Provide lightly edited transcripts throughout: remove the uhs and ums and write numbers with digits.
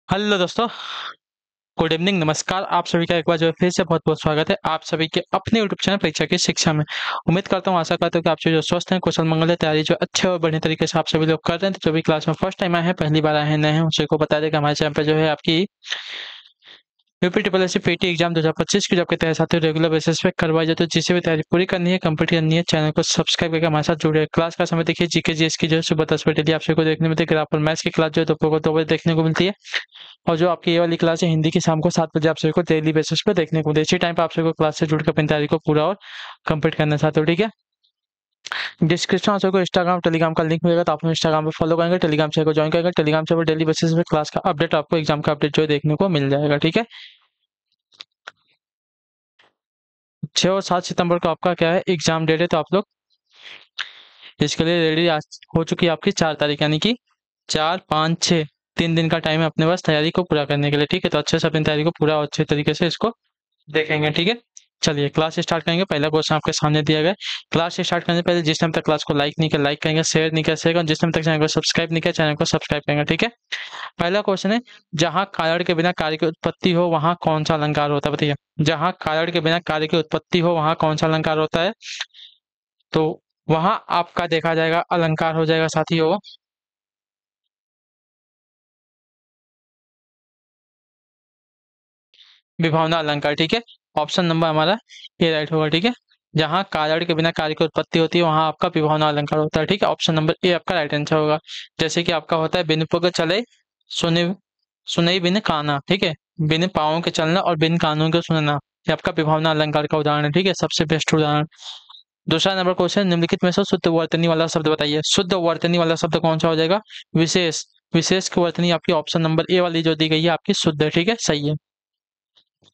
Hello दोस्तों। Good evening, नमस्कार। आप सभी का एक बार जो है फिर से बहुत बहुत स्वागत है आप सभी के अपने यूट्यूब चैनल परीक्षा की शिक्षा में। उम्मीद करता हूँ, आशा करता हूँ कि आप सभी जो स्वस्थ हैं, कुशल मंगल है, तैयारी जो अच्छे और बढ़िया तरीके से आप सभी लोग कर रहे हैं। तो जो भी क्लास में फर्स्ट टाइम आए हैं, पहली बार आए हैं, नए हैं, उन सबको बता दें कि हमारे चैनल पर जो है आपकी UP triple S C PT exam 2025 की जो आपके तैयारी साथ रेगुलर बेसिस पे करवाई जाती है। जिसे भी तैयारी पूरी करनी है, कंप्लीट करनी है, चैनल को सब्सक्राइब करके हमारे साथ जुड़े। क्लास का समय देखिए, जीके जीएस की जो है सुबह 10 बजे डेली आप सभी को देखने मिलती है। ग्राफर मैथ्स की क्लास जो है दोपहर को 2 बजे देखने को मिलती है। और जो आपकी ये वाली क्लास है हिंदी की, शाम को 7 बजे आप सभी को डेली बेसिस पे देखने को मिलती है। इसी टाइम पे आप सभी को क्लास से जुड़कर अपनी तैयारी को पूरा और कंप्लीट करना चाहते हो, ठीक है। डिस्क्रिप्शन में आप सभी को इंस्टाग्राम टेलीग्राम का लिंक मिलेगा, तो आप इंस्टाग्राम पे फॉलो करेंगे, टेलीग्राम चैनल को ज्वाइन करेंगे। टेलीग्राम चैनल पर डेली बेसिस पे क्लास का अपडेट, आपको एग्जाम का अपडेट जो है देखने को मिल जाएगा, ठीक है। 6 और 7 सितंबर को आपका क्या है, एग्जाम डेट है। तो आप लोग इसके लिए रेडी हो चुकी है आपकी 4 तारीख, यानी कि 4, 5, 6 3 दिन का टाइम है अपने पास तैयारी को पूरा करने के लिए, ठीक है। तो अच्छे से अपनी तैयारी को पूरा और अच्छे तरीके से इसको देखेंगे, ठीक है। चलिए क्लास स्टार्ट करेंगे। पहला क्वेश्चन आपके सामने दिया गया है। क्लास स्टार्ट करने से पहले जिस टाइम तक क्लास को लाइक नहीं किया लाइक करेंगे, शेयर नहीं किया शेयर करेंगे, जिस टाइम तक चैनल को सब्सक्राइब नहीं किया चैनल को सब्सक्राइब करेंगे, ठीक है। पहला क्वेश्चन है, जहाँ कारण के बिना कार्य की उत्पत्ति हो वहाँ कौन सा अलंकार होता है, बताइए। जहाँ कारण के बिना कार्य की उत्पत्ति हो वहाँ कौन सा अलंकार होता है। तो वहां आपका देखा जाएगा अलंकार हो जाएगा साथियों, विभावना अलंकार, ठीक है। ऑप्शन नंबर हमारा ए राइट होगा, ठीक है। जहाँ कारण के बिना कार्य की उत्पत्ति होती है वहां आपका विभावना अलंकार होता है, ठीक है। ऑप्शन नंबर ए आपका राइट आंसर होगा। जैसे कि आपका होता है, बिन पग चले सुने सुनई बिन काना, ठीक है। बिन पाँवों के चलना और बिन कानों के सुनना, ये आपका विभावना अलंकार का उदाहरण है, ठीक है। सबसे बेस्ट उदाहरण। दूसरा नंबर क्वेश्चन, निम्नलिखित में से शुद्ध वर्तनी वाला शब्द बताइए। शुद्ध वर्तनी वाला शब्द कौन सा हो जाएगा, विशेष। विशेष की वर्तनी आपकी ऑप्शन नंबर ए वाली जो दी गई है आपकी शुद्ध है, ठीक है, सही है।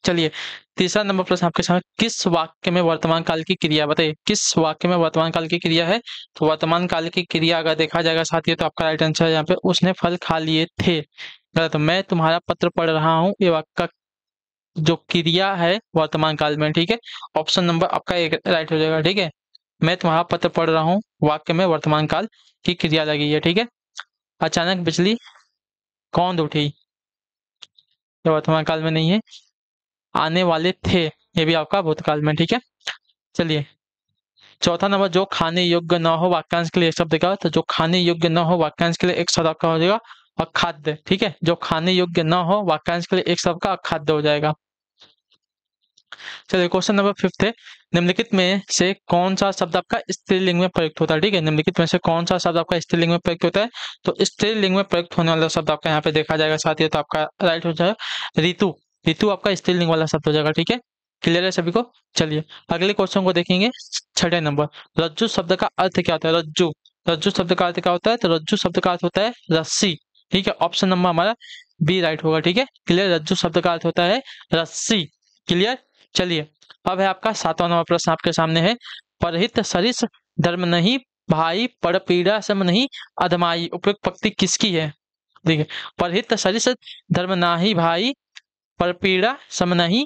चलिए तीसरा नंबर प्रश्न आपके सामने, किस वाक्य में वर्तमान काल की क्रिया बताइए। किस वाक्य में वर्तमान काल की क्रिया है। तो वर्तमान काल की क्रिया अगर देखा जाएगा साथियों, तो आपका राइट आंसर है यहाँ पे, उसने फल खा लिए थे। गलत। मैं तुम्हारा पत्र पढ़ रहा हूँ, ये वाक्य का जो क्रिया है वर्तमान काल में, ठीक है। ऑप्शन नंबर आपका एक राइट हो जाएगा, ठीक है। मैं तुम्हारा पत्र पढ़ रहा हूँ वाक्य में वर्तमान काल की क्रिया लगी है, ठीक है। अचानक बिजली कौंध उठी, ये वर्तमान काल में नहीं है। आने वाले थे, ये भी आपका भूतकाल में, ठीक है। चलिए चौथा नंबर, जो खाने योग्य न हो वाक्यांश के लिए एक शब्द देगा। तो जो खाने योग्य न हो वाक्यांश के लिए एक शब्द आपका हो जाएगा अखाद्य, ठीक है। जो खाने योग्य न हो वाक्यांश के लिए एक शब्द का अखाद्य हो जाएगा। चलिए क्वेश्चन नंबर फिफ्थ है, निम्नलिखित में से कौन सा शब्द आपका स्त्रीलिंग में प्रयुक्त होता है, ठीक है। निम्नलिखित में से कौन सा शब्द आपका स्त्रीलिंग में प्रयुक्त होता है। तो स्त्रीलिंग में प्रयुक्त होने वाला शब्द आपका यहाँ पे देखा जाएगा साथियों, तो आपका राइट हो जाएगा ऋतु। ऋतु आपका स्त्रीलिंग वाला शब्द हो जाएगा, ठीक है। क्लियर है सभी को। चलिए अगले क्वेश्चन को देखेंगे। छठे नंबर, रज्जु शब्द का अर्थ क्या होता है। रज्जु, रज्जु शब्द का अर्थ क्या होता है। तो रज्जु शब्द का अर्थ होता है रस्सी, ठीक है। ऑप्शन नंबर हमारा बी राइट होगा, ठीक है। क्लियर, रज्जु शब्द का अर्थ होता है रस्सी। क्लियर। चलिए अब है आपका सातवां नंबर प्रश्न आपके सामने है, परहित सरिस धर्म नहीं भाई पर पीड़ा सम नहीं अधमाई, उपयुक्त पंक्ति किसकी है। देखिए, परहित सरिस धर्म नाही भाई पर पीड़ा सम नहीं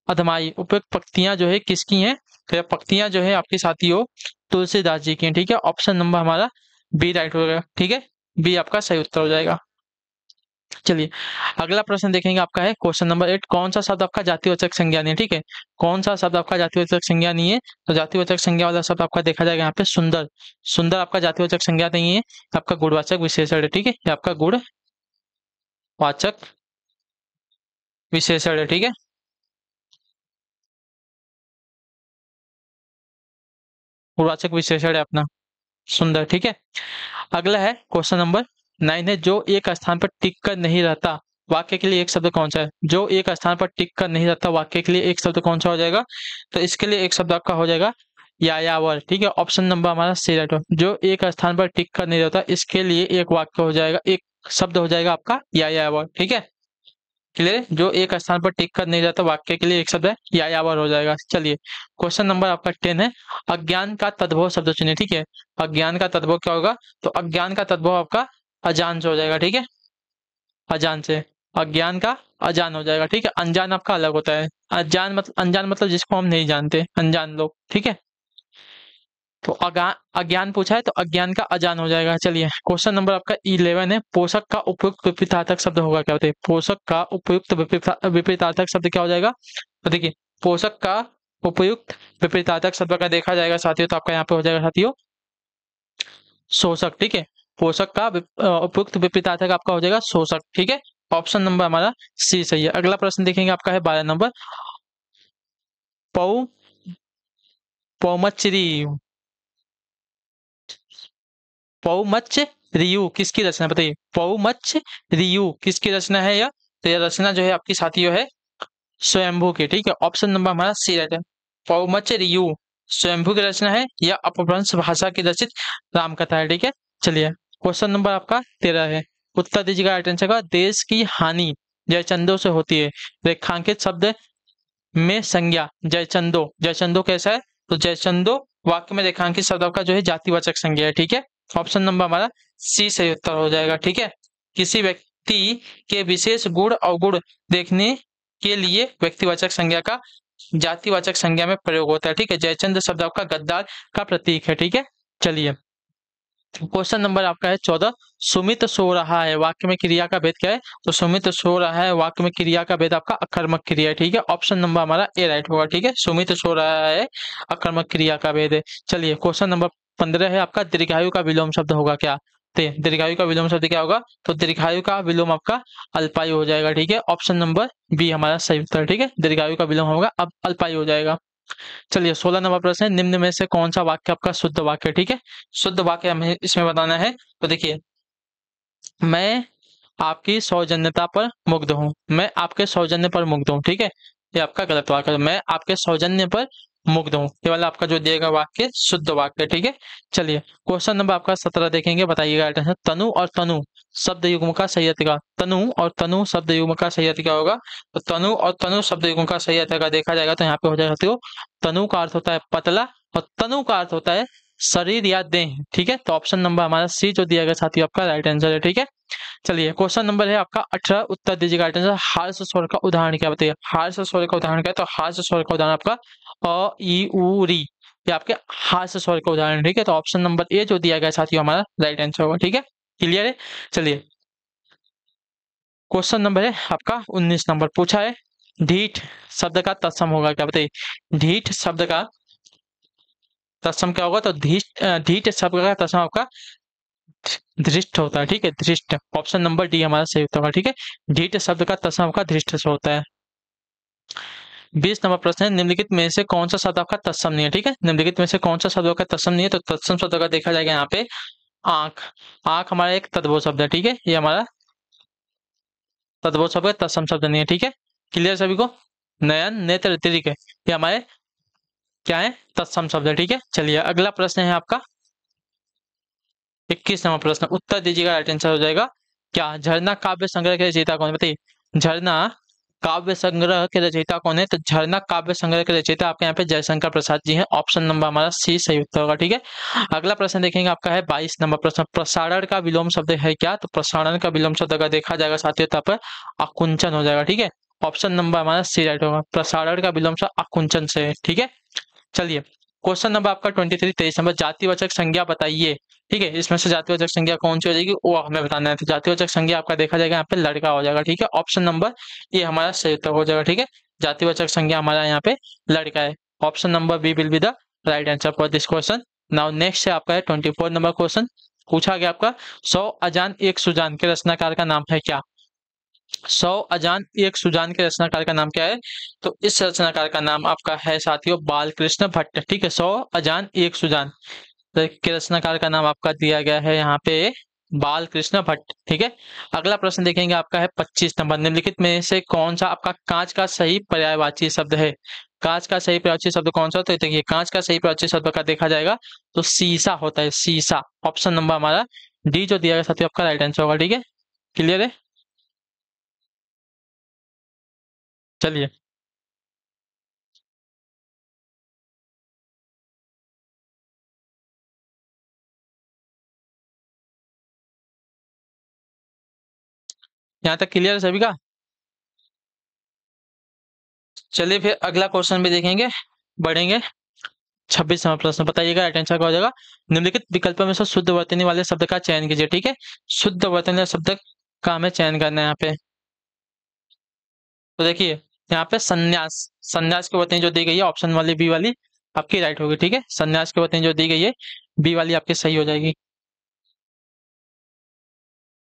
अधमाई, उपयुक्त पंक्तियां जो है किसकी हैं। तो ये पंक्तियां जो है आपके साथियों तुलसीदास जी की हैं, ठीक है। ऑप्शन नंबर हमारा बी राइट हो गया, ठीक है। बी आपका सही उत्तर हो जाएगा। चलिए अगला प्रश्न देखेंगे, आपका है क्वेश्चन नंबर 8, कौन सा शब्द आपका जातिवाचक संज्ञा नहीं है, ठीक है। कौन सा शब्द आपका जातिवाचक संज्ञा नहीं है। तो जातिवाचक संज्ञा वाला शब्द आपका देखा जाएगा यहाँ पे सुंदर। सुंदर आपका जातिवाचक संज्ञा नहीं है, आपका गुणवाचक विशेषण है, ठीक है। ये आपका गुणवाचक विशेषण है, ठीक है। गुणवाचक विशेषण है अपना सुंदर, ठीक है। अगला है क्वेश्चन नंबर 9 है, जो एक स्थान पर टिक कर नहीं रहता वाक्य के लिए एक शब्द कौन सा है। जो एक स्थान पर टिक कर नहीं रहता वाक्य के लिए एक शब्द कौन सा हो जाएगा। तो इसके लिए एक शब्द आपका हो जाएगा यायावर, ठीक है। ऑप्शन नंबर हमारा सी राइट हो। जो एक स्थान पर टिक कर नहीं रहता इसके लिए एक वाक्य हो जाएगा, एक शब्द हो जाएगा आपका यायावर, ठीक है। क्लियर है। जो एक स्थान पर टिक कर नहीं रहता वाक्य के लिए एक शब्द है यायावर हो जाएगा। चलिए क्वेश्चन नंबर आपका 10 है, अज्ञान का तद्भव शब्द चुनिए, ठीक है। अज्ञान का तद्भव क्या होगा। तो अज्ञान का तद्भव आपका अजान से हो जाएगा, ठीक है। अजान से, अज्ञान का अजान हो जाएगा, ठीक है। अनजान आपका अलग होता है। अनजान मतलब जिसको हम नहीं जानते, अनजान लोग, ठीक है। तो अज्ञान पूछा है तो अज्ञान का अजान हो जाएगा। चलिए क्वेश्चन नंबर आपका 11 है, पोषक का उपयुक्त विपरीतार्थक शब्द होगा क्या? बताइए पोषक का उपयुक्त विपरीतार्थक शब्द क्या हो जाएगा? तो देखिए पोषक का उपयुक्त विपरीतार्थक शब्द का देखा जाएगा साथियों, तो आपका यहाँ पे हो जाएगा साथियों शोषक। ठीक है, पोषक का उपयुक्त विपरीतार्थक आपका हो जाएगा शोषक। ठीक है, ऑप्शन नंबर हमारा सी सही है। अगला प्रश्न देखेंगे आपका है 12 नंबर, पौ पौमच्री पौमच्च रियु किसकी रचना? बताइए पौमच्च रियु किसकी रचना है यह? तो यह रचना जो है आपकी साथियों है स्वयंभू की। ठीक है, ऑप्शन नंबर हमारा सी राइट है। पौमच्च रियु स्वयंभू की रचना है या अपभ्रंश भाषा की रचित रामकथा है। ठीक है, चलिए क्वेश्चन नंबर आपका 13 है, उत्तर दीजिएगा राइट आंसर का। देश की हानि जयचंदो से होती है, रेखांकित शब्द में संज्ञा जयचंदो। जयचंदो कैसा है? तो जयचंदो वाक्य में रेखांकित शब्द का जो है जातिवाचक संज्ञा है। ठीक है, ऑप्शन नंबर हमारा सी सही उत्तर हो जाएगा। ठीक है, किसी व्यक्ति के विशेष गुण अवगुण देखने के लिए व्यक्तिवाचक संज्ञा का जातिवाचक संज्ञा में प्रयोग होता है। ठीक है, जयचंद शब्द आपका गद्दार का प्रतीक है। ठीक है, चलिए क्वेश्चन नंबर आपका है 14, सुमित सो रहा है वाक्य में क्रिया का भेद क्या है? तो सुमित सो रहा है वाक्य में क्रिया का भेद आपका अकर्मक क्रिया है। ठीक है, ऑप्शन नंबर हमारा ए राइट होगा। ठीक है, सुमित सो रहा है अकर्मक क्रिया का भेद है। चलिए क्वेश्चन नंबर 15 है आपका, दीर्घायु का विलोम शब्द होगा क्या? दीर्घायु का विलोम शब्द क्या होगा? तो दीर्घायु का विलोम आपका अल्पायु हो जाएगा। ठीक है, ऑप्शन नंबर बी हमारा सही उत्तर। ठीक है, दीर्घायु का विलोम होगा अब अल्पायु हो जाएगा। चलिए 16 नंबर प्रश्न है, निम्न में से कौन सा वाक्य आपका शुद्ध वाक्य है? ठीक है, शुद्ध वाक्य हमें इसमें बताना है। तो देखिए मैं आपकी सौजन्यता पर मुग्ध हूँ, मैं आपके सौजन्य पर मुग्ध हूँ। ठीक है, ये आपका गलत वाक्य है, मैं आपके सौजन्य पर मुग्ध हूँ, ये वाला आपका जो दिएगा वाक्य शुद्ध वाक्य है। ठीक है, चलिए क्वेश्चन नंबर आपका 17 देखेंगे, बताइएगा राइट आंसर। तनु और तनु शब्द युग्म का सही अर्थ क्या? तनु और तनु शब्द युग्म का सही अर्थ क्या होगा? तो तनु और तनु शब्द युग्म का सही अर्थ का देखा जाएगा तो यहाँ पे हो जाएगा साथियों, तनु का अर्थ होता है पतला और तनु का अर्थ होता है शरीर या देह। ठीक है, तो ऑप्शन नंबर हमारा सी जो दिया गया साथियों आपका राइट आंसर है। ठीक है, चलिए क्वेश्चन नंबर है आपका 18, उत्तर दीजिएगा राइट आंसर। हार्श स्वर का उदाहरण क्या? बताइए हार्श स्वर का उदाहरण क्या है? तो हार्श स्वर का उदाहरण आपका अ ई उ री, ये आपके हार्श स्वर का उदाहरण। ठीक है, तो ऑप्शन नंबर ए जो दिया गया साथियों हमारा राइट आंसर होगा। ठीक है, क्लियर है। चलिए क्वेश्चन नंबर है आपका 19 नंबर, पूछा है ढीठ शब्द का तत्सम होगा क्या? बताइए ढीठ शब्द का तत्सम क्या होगा? तो ढीठ शब्द का तत्सम आपका धृष्ट होता है। ठीक है, धृष्ट, ऑप्शन नंबर डी हमारा सही उत्तर होगा। ठीक है, ढीठ शब्द का तत्सम आपका धृष्ट से होता है। 20 नंबर प्रश्न है, निम्नलिखित में से कौन सा शब्द आपका तत्सम नहीं है? ठीक है, निम्नलिखित में से कौन सा शब्द का तत्सम नहीं है? तो तत्सम शब्द का देखा जाएगा यहाँ पे आंख। आंख हमारा एक तद्भव शब्द है। ठीक है, ये हमारा तद्भव शब्द है, तत्सम शब्द नहीं है। ठीक है, क्लियर सभी को? नयन नेत्र दीर्घ ये हमारे क्या है? तत्सम शब्द है। ठीक है, चलिए अगला प्रश्न है आपका 21 नंबर प्रश्न, उत्तर दीजिएगा राइट आंसर हो जाएगा क्या? झरना काव्य संग्रह के रचयिता कौन है? बताइए झरना काव्य संग्रह के रचयिता कौन है? तो झरना काव्य संग्रह के रचयिता आपके यहाँ पे जयशंकर प्रसाद जी हैं, ऑप्शन नंबर हमारा सी सही उत्तर होगा। ठीक है, अगला प्रश्न देखेंगे आपका है 22 नंबर प्रश्न, प्रसारण का विलोम शब्द है क्या? तो प्रसारण का विलोम शब्द का देखा जाएगा साथियों तब पर आकुंचन हो जाएगा। ठीक है, ऑप्शन नंबर हमारा सी राइट होगा, प्रसारण का विलोम शब्द आकुंचन से है। ठीक है, चलिए क्वेश्चन नंबर आपका 23 23 नंबर, जातिवाचक संज्ञा बताइए। ठीक है, इसमें से जातिवाचक संज्ञा कौन सी हो जाएगी वो हमें बताना है। तो जातिवाचक संज्ञा आपका देखा जाएगा यहाँ पे लड़का हो जाएगा। ठीक है, ऑप्शन नंबर ये हमारा सही उत्तर हो जाएगा। ठीक है, जातिवाचक संज्ञा हमारा यहाँ पे लड़का है, option number B will be the right answer for this question. Now next है आपका है 24 नंबर क्वेश्चन, पूछा गया आपका 100 अजान एक सुजान के रचनाकार का नाम है क्या? 100 अजान एक सुजान के रचनाकार का नाम क्या है? तो इस रचनाकार का नाम आपका है साथियों बालकृष्ण भट्ट। ठीक है, 100 अजान एक सुजान के रचनाकार का नाम आपका दिया गया है यहाँ पे बालकृष्ण भट्ट। ठीक है, अगला प्रश्न देखेंगे आपका है 25 नंबर, निम्नलिखित में से कौन सा आपका कांच का सही पर्यायवाची शब्द है? कांच का सही पर्यायवाची शब्द कौन सा होता है? तो देखिए कांच का सही पर्यायवाची शब्द का देखा जाएगा तो शीशा होता है, शीशा, ऑप्शन नंबर हमारा डी जो दिया गया साथियों आपका राइट आंसर होगा। ठीक है, क्लियर है। चलिए यहाँ तक क्लियर है सभी का? चलिए फिर अगला क्वेश्चन भी देखेंगे, बढ़ेंगे। 26वां प्रश्न, बताइएगा राइट आंसर क्या हो जाएगा। निम्नलिखित विकल्पों में से शुद्ध वर्तनी वाले शब्द का चयन कीजिए। ठीक है, शुद्ध वर्तनी वाले शब्द का हमें चयन करना है यहाँ पे। तो देखिए यहाँ पे संन्यास, संन्यास की वर्तनी जो दी गई है ऑप्शन वाली बी वाली आपकी राइट होगी। ठीक है, संन्यास की वर्तनी जो दी गई है बी वाली आपकी सही हो जाएगी।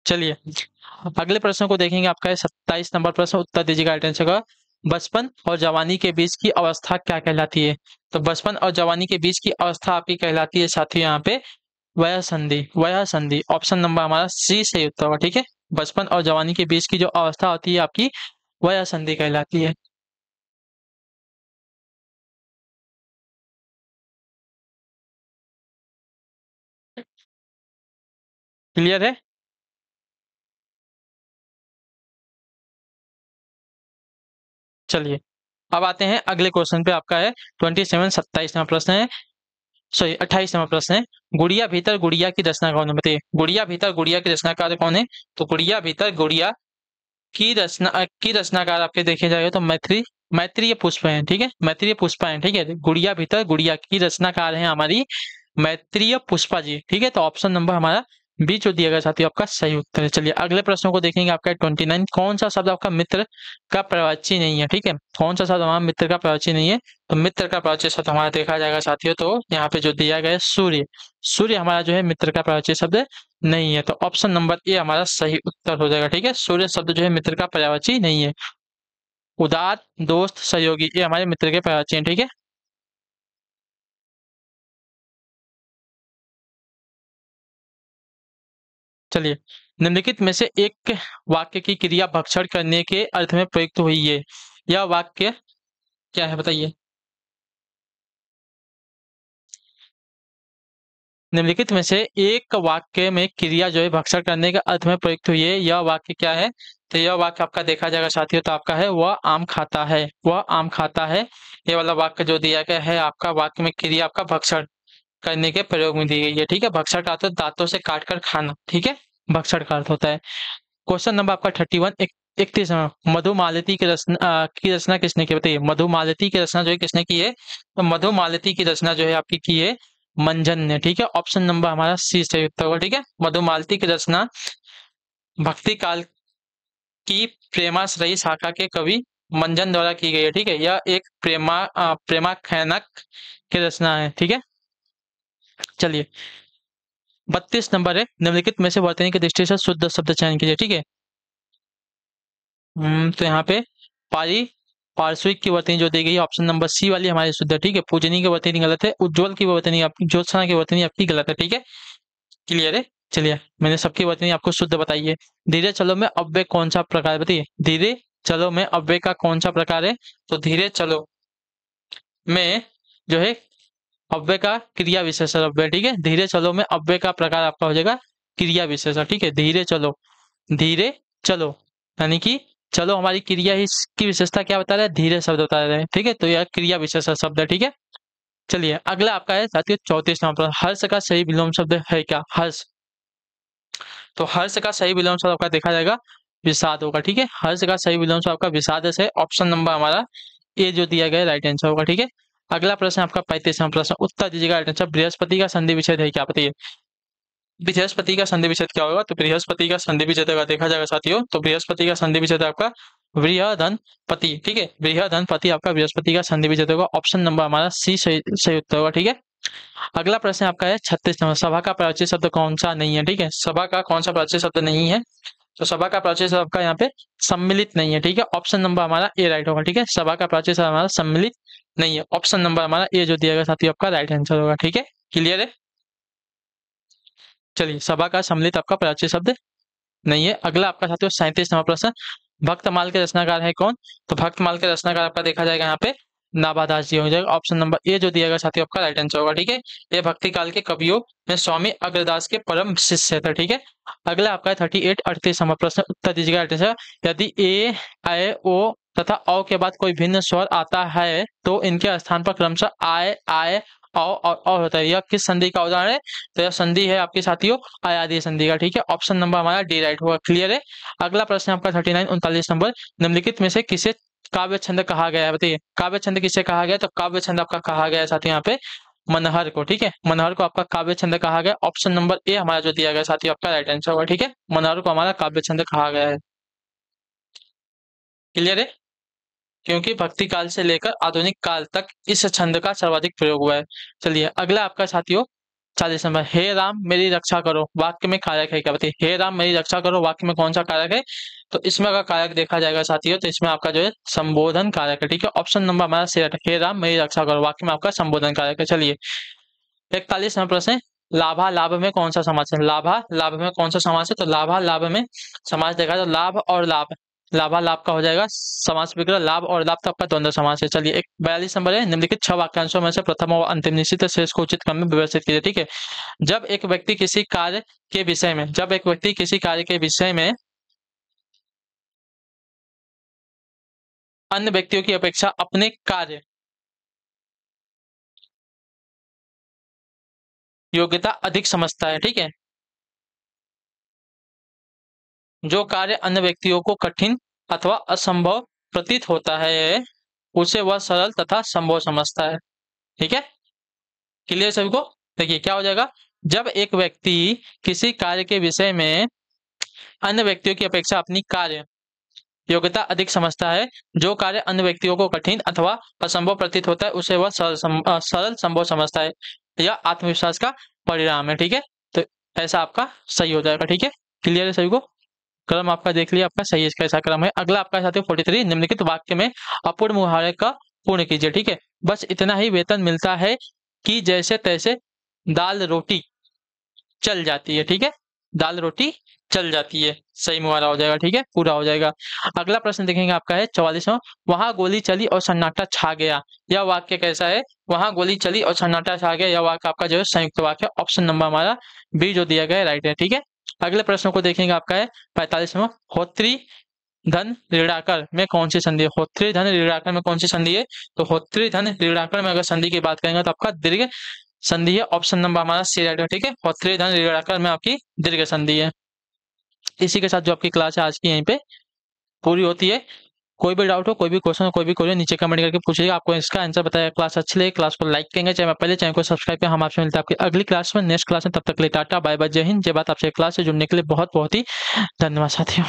चलिए अगले प्रश्न को देखेंगे, आपका है 27 नंबर प्रश्न, उत्तर दीजिएगा राइट आंसर का। बचपन और जवानी के बीच की अवस्था क्या कहलाती है। तो बचपन और जवानी के बीच की अवस्था आपकी कहलाती है साथियों यहाँ पे वयः संधि, वयः संधि। ऑप्शन नंबर हमारा सी सही उत्तर होगा। ठीक है, बचपन और जवानी के बीच की जो अवस्था होती है आपकी वयः संधि कहलाती है। क्लियर है। चलिए अब आते हैं अगले क्वेश्चन पे, आपका है 27 27वां प्रश्न है, सॉरी 28वां प्रश्न है। गुड़िया भीतर गुड़िया की रचना कौन है, बताइए। गुड़िया भीतर गुड़िया की रचनाकार कौन है। तो गुड़िया भीतर गुड़िया की रचनाकार आपके देखे जाएगा तो मैत्रेय पुष्प है। ठीक है, मैत्रेय पुष्पा है। ठीक है, गुड़िया भीतर गुड़िया की रचनाकार है हमारी मैत्रेय पुष्पा जी। ठीक है, तो ऑप्शन नंबर हमारा बी जो दिया गया साथियों आपका सही उत्तर है। चलिए अगले प्रश्नों को देखेंगे, आपका 29, कौन सा शब्द आपका मित्र का प्रवाची नहीं है। ठीक है, कौन सा शब्द हमारा मित्र का प्रवाची नहीं है। तो मित्र का प्रवाची शब्द हमारा देखा जाएगा साथियों, तो यहाँ पे जो दिया गया है सूर्य, सूर्य हमारा जो है मित्र का प्रवाची शब्द नहीं है। तो ऑप्शन नंबर ए हमारा सही उत्तर हो जाएगा। ठीक है, सूर्य शब्द जो है मित्र का पर्यायवाची नहीं है। उदार, दोस्त, सहयोगी ये हमारे मित्र के पर्यायवाची हैं। ठीक है, चलिए निम्नलिखित में से एक वाक्य की क्रिया भक्षण करने के अर्थ में प्रयुक्त हुई है, यह वाक्य क्या है बताइए। निम्नलिखित में से एक वाक्य में क्रिया जो है भक्षण करने के अर्थ में प्रयुक्त हुई है, यह वाक्य क्या है। तो यह वाक्य आपका देखा जाएगा साथियों, तो आपका है वह आम खाता है, वह आम खाता है। ये वाला वाक्य जो दिया गया है आपका वाक्य में क्रिया आपका भक्षण करने के प्रयोग में दी गई है। ठीक है, भक्षण का अर्थ है दांतों से काट कर खाना। ठीक है, भक्षण का अर्थ होता है। क्वेश्चन नंबर आपका 31 31 मधुमालती की रचना किसने की, बताइए। मधुमालती की रचना जो है किसने की है। तो मधुमालती की रचना जो है आपकी की है मंजन ने। ठीक है, ऑप्शन नंबर हमारा सी सही उत्तर होगा। ठीक है, मधुमालती की रचना भक्ति काल की प्रेमाश्रयी शाखा के कवि मंजन द्वारा की गई है। ठीक है, यह एक प्रेमाख्यानक की रचना है। ठीक है, चलिए 32 नंबर है, निम्नलिखित में से वर्तनी की दृष्टि से शुद्ध शब्द चयन कीजिए। ठीक है, तो यहाँ पे पारी पार्श्विक की वर्तनी जो दी गई है ऑप्शन नंबर सी वाली हमारी शुद्ध है। ठीक है, पूजनी की वर्तनी गलत है, उज्ज्वल की वर्तनी आपकी, ज्योत्सना की वर्तनी आपकी गलत है। ठीक है, क्लियर है। चलिए मैंने सबकी वर्तनी आपको शुद्ध बताई है। धीरे चलो में अव्यय कौन सा प्रकार, बताइए। धीरे चलो में अव्यय का कौन सा प्रकार है। तो धीरे चलो में जो है अव्यय का क्रिया विशेषण अव्यय। ठीक है, धीरे चलो में अव्यय का प्रकार आपका हो जाएगा क्रिया विशेषण। ठीक है, धीरे चलो, धीरे चलो यानी कि चलो हमारी क्रिया ही की विशेषता क्या बता रहा है, धीरे शब्द बता रहे हैं। ठीक है, तो यह क्रिया विशेषण शब्द है। ठीक है, चलिए अगला आपका है साथियों 34 नंबर, हर्ष का सही विलोम शब्द है क्या। हर्ष, तो हर्ष का सही विलोम शब्द आपका देखा जाएगा विषाद होगा। ठीक है, हर्ष का सही विलोम शब्द आपका विषाद है। ऑप्शन नंबर हमारा ए जो दिया गया राइट आंसर होगा। ठीक है, अगला प्रश्न आपका 35वां प्रश्न, उत्तर दीजिएगा राइट आंसर। बृहस्पति का संधि विच्छेद है क्या, बताइए। बृहस्पति का संधि विच्छेद क्या होगा। तो बृहस्पति का संधि विच्छेद अगर देखा जाएगा साथियों, तो बृहस्पति का संधि विच्छेद आपका बृहधनपति। ठीक है, बृहधनपति आपका बृहस्पति का संधि विच्छेद होगा। ऑप्शन नंबर हमारा सी सही उत्तर होगा। ठीक है, अगला प्रश्न आपका है 36 नंबर, सभा का प्राचीन शब्द कौन सा नहीं है। ठीक है, सभा का कौन सा प्राचीन शब्द नहीं है। तो सभा का प्राचीन शब्द आपका यहाँ पे सम्मिलित नहीं है। ठीक है, ऑप्शन नंबर हमारा ए राइट होगा। ठीक है, सभा का प्राचीन शब्द हमारा सम्मिलित नहीं है। ऑप्शन नंबर हमारा ए जो दिया गया साथियों आपका राइट आंसर होगा। ठीक है, क्लियर है। चलिए सभा का सम्मिलित आपका प्राचीन शब्द नहीं है। अगला आपका साथियों 37 नंबर प्रश्न, भक्तमाल के रचनाकार है कौन। तो भक्तमाल के रचनाकार आपका देखा जाएगा यहाँ पे नाभादास जी हो जाएगा। ऑप्शन नंबर ए जो दिया गया साथियों आपका राइट आंसर होगा। ठीक है, ये भक्ति काल के कवियों में स्वामी अग्रदास के परम शिष्य थे। ठीक है, अगला आपका 38 38 नंबर प्रश्न, उत्तर दीजिएगा राइट आंसर। यदि ए आय ओ तथा औ के बाद कोई भिन्न स्वर आता है तो इनके स्थान पर क्रमशः आय आय औ और होता है। यह किस संधि का उदाहरण है। तो यह संधि है आपकी साथियों अयादी संधि का। ठीक है, ऑप्शन नंबर हमारा डी राइट होगा। क्लियर है। अगला प्रश्न आपका 39 39 नंबर, निम्नलिखित में से किसे काव्य छंद कहा गया है, बताइए। काव्य छंद किसे कहा गया। तो काव्य छंद आपका कहा गया है साथियों यहाँ पे मनहर को, ठीक है, मनहर को आपका काव्य छंद कहा गया। ऑप्शन नंबर ए हमारा जो दिया गया साथियों आपका राइट आंसर होगा, ठीक है, मनहर को हमारा काव्य छंद कहा गया है। क्लियर है? क्योंकि भक्ति काल से लेकर आधुनिक काल तक इस छंद का सर्वाधिक प्रयोग हुआ है। चलिए अगला आपका साथियों 40 नंबर, हे राम मेरी रक्षा करो वाक्य में कारक है क्या बताइए। हे राम मेरी रक्षा करो वाक्य में कौन सा कारक है? तो इसमें अगर कारक देखा जाएगा साथियों तो इसमें आपका जो है संबोधन कारक है, ठीक है, ऑप्शन नंबर हमारा सही है, हे राम मेरी रक्षा करो वाक्य में आपका संबोधन कारक है। चलिए 41 नंबर प्रश्न, लाभा लाभ में कौन सा समास है? लाभा लाभ में कौन सा समास है? तो लाभा लाभ में समास देखा तो लाभ और लाभ, लाभा लाभ का हो जाएगा समास विग्रह, लाभ और लाभ तो आपका द्वंद्व समास है। चलिए एक 42 नंबर है, निम्नलिखित 6 वाक्यांशों में से प्रथम और अंतिम निश्चित शेष को उचित क्रम में व्यवस्थित कीजिए, ठीक है। जब एक व्यक्ति किसी कार्य के विषय में, जब एक व्यक्ति किसी कार्य के विषय में अन्य व्यक्तियों की अपेक्षा अपने कार्य योग्यता अधिक समझता है, ठीक है, जो कार्य अन्य व्यक्तियों को कठिन अथवा असंभव प्रतीत होता है उसे वह सरल तथा संभव समझता है, ठीक है। क्लियर सभी को? देखिए क्या हो जाएगा, जब एक व्यक्ति किसी कार्य के विषय में अन्य व्यक्तियों की अपेक्षा अपनी कार्य योग्यता अधिक समझता है, जो कार्य अन्य व्यक्तियों को कठिन अथवा असंभव प्रतीत होता है उसे वह सरल संभव समझता है, यह आत्मविश्वास का परिणाम है, ठीक है। तो ऐसा आपका सही हो जाएगा, ठीक है। क्लियर है सभी को? क्रम आपका देख लिया, आपका सही इसका ऐसा क्रम है। अगला आपका साथियों 43, निम्नलिखित वाक्य में अपूर्ण मुहावरे का पूर्ण कीजिए, ठीक है। बस इतना ही वेतन मिलता है कि जैसे तैसे दाल रोटी चल जाती है, ठीक है, दाल रोटी चल जाती है, सही मुहावरा हो जाएगा, ठीक है, पूरा हो जाएगा। अगला प्रश्न देखेंगे आपका है 44वां, वहां गोली चली और सन्नाटा छा गया, यह वाक्य कैसा है? वहां गोली चली और सन्नाटा छा गया, यह वाक्य आपका जो है संयुक्त वाक्य, ऑप्शन नंबर हमारा बी जो दिया गया है राइट है, ठीक है। अगले प्रश्न को देखेंगे आपका है 45वां, होत्री धन ऋणाकर में कौन सी संधि है? होत्री धन ऋणाकर में कौन सी संधि है? तो होत्री धन ऋणाकर में अगर संधि की बात करेंगे तो आपका दीर्घ संधि है, ऑप्शन नंबर हमारा सी राइट है, ठीक है, होत्री धन ऋणाकर में आपकी दीर्घ संधि है। इसी के साथ जो आपकी क्लास है आज की यहीं पे पूरी होती है। कोई भी डाउट हो, कोई भी क्वेश्चन हो, कोई भी क्वेरी नीचे कमेंट करके पूछिएगा, आपको इसका आंसर बताया। क्लास अच्छी लगे क्लास को लाइक करेंगे, चाहे पहले चैनल को सब्सक्राइब करें। हम आपसे मिलते हैं आपकी अगली क्लास में, नेक्स्ट क्लास में, तब तक के लिए टाटा बाय बाय, जय हिंद, जय भारत। आपसे क्लास से जुड़ने के लिए बहुत बहुत ही धन्यवाद साथियों।